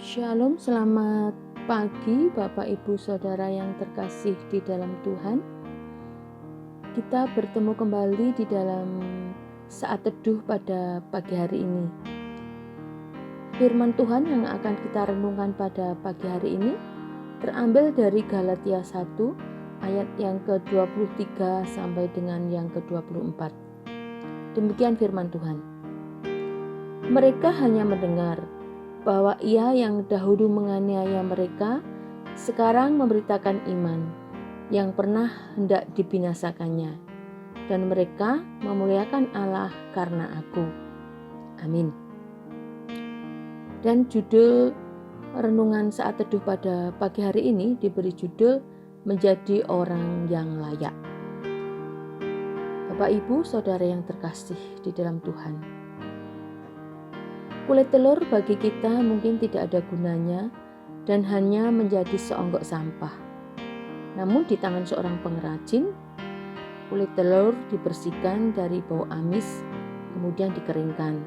Shalom, selamat pagi Bapak Ibu Saudara yang terkasih di dalam Tuhan. Kita bertemu kembali di dalam saat teduh pada pagi hari ini. Firman Tuhan yang akan kita renungkan pada pagi hari ini terambil dari Galatia 1 ayat yang ke-23 sampai dengan yang ke-24. Demikian firman Tuhan. Mereka hanya mendengar bahwa Ia yang dahulu menganiaya mereka sekarang memberitakan iman yang pernah hendak dibinasakannya, dan mereka memuliakan Allah karena aku. Amin. Dan judul renungan saat teduh pada pagi hari ini diberi judul Menjadi Orang yang Layak. Bapak Ibu Saudara yang terkasih di dalam Tuhan, kulit telur bagi kita mungkin tidak ada gunanya dan hanya menjadi seonggok sampah. Namun di tangan seorang pengrajin, kulit telur dibersihkan dari bau amis, kemudian dikeringkan.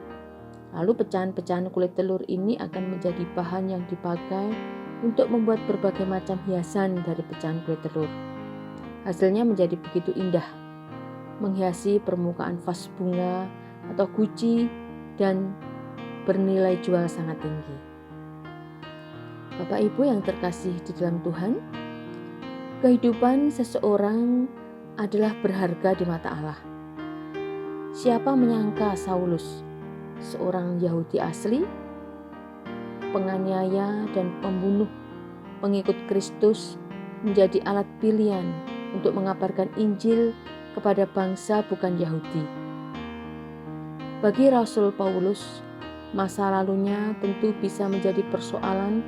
Lalu pecahan-pecahan kulit telur ini akan menjadi bahan yang dipakai untuk membuat berbagai macam hiasan dari pecahan kulit telur. Hasilnya menjadi begitu indah, menghiasi permukaan vas bunga atau guci dan bernilai jual sangat tinggi. Bapak Ibu yang terkasih di dalam Tuhan, kehidupan seseorang adalah berharga di mata Allah. Siapa menyangka Saulus, seorang Yahudi asli, penganiaya dan pembunuh pengikut Kristus, menjadi alat pilihan untuk mengabarkan Injil kepada bangsa bukan Yahudi. Bagi Rasul Paulus, masa lalunya tentu bisa menjadi persoalan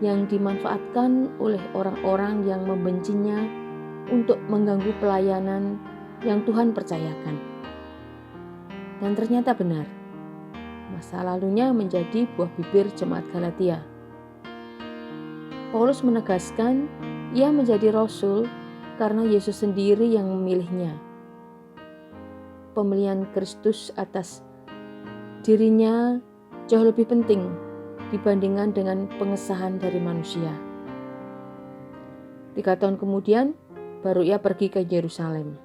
yang dimanfaatkan oleh orang-orang yang membencinya untuk mengganggu pelayanan yang Tuhan percayakan. Dan ternyata benar, masa lalunya menjadi buah bibir jemaat Galatia. Paulus menegaskan ia menjadi rasul karena Yesus sendiri yang memilihnya. Pemilihan Kristus atas dirinya jauh lebih penting dibandingkan dengan pengesahan dari manusia. 3 tahun kemudian, baru ia pergi ke Yerusalem.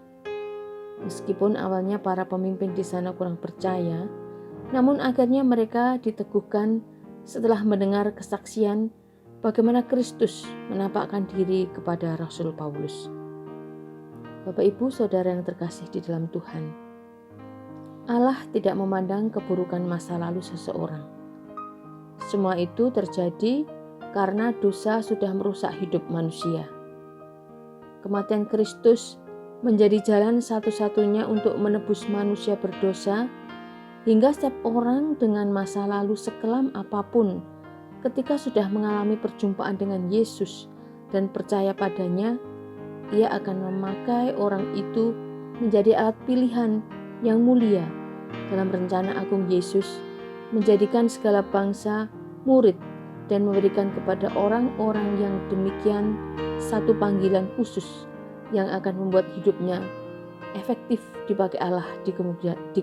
Meskipun awalnya para pemimpin di sana kurang percaya, namun akhirnya mereka diteguhkan setelah mendengar kesaksian bagaimana Kristus menampakkan diri kepada Rasul Paulus. Bapak Ibu Saudara yang terkasih di dalam Tuhan, Allah tidak memandang keburukan masa lalu seseorang. Semua itu terjadi karena dosa sudah merusak hidup manusia. Kematian Kristus menjadi jalan satu-satunya untuk menebus manusia berdosa, hingga setiap orang dengan masa lalu sekelam apapun, ketika sudah mengalami perjumpaan dengan Yesus dan percaya padanya, ia akan memakai orang itu menjadi alat pilihan yang mulia dalam rencana agung Yesus, menjadikan segala bangsa murid dan memberikan kepada orang-orang yang demikian satu panggilan khusus yang akan membuat hidupnya efektif dipakai Allah di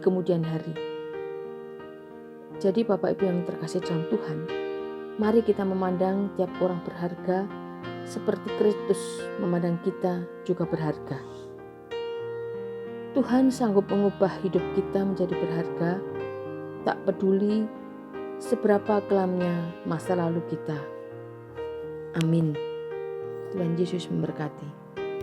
kemudian hari. Jadi Bapak Ibu yang terkasih dalam Tuhan, mari kita memandang tiap orang berharga seperti Kristus memandang kita juga berharga. Tuhan sanggup mengubah hidup kita menjadi berharga, tak peduli seberapa kelamnya masa lalu kita. Amin. Tuhan Yesus memberkati.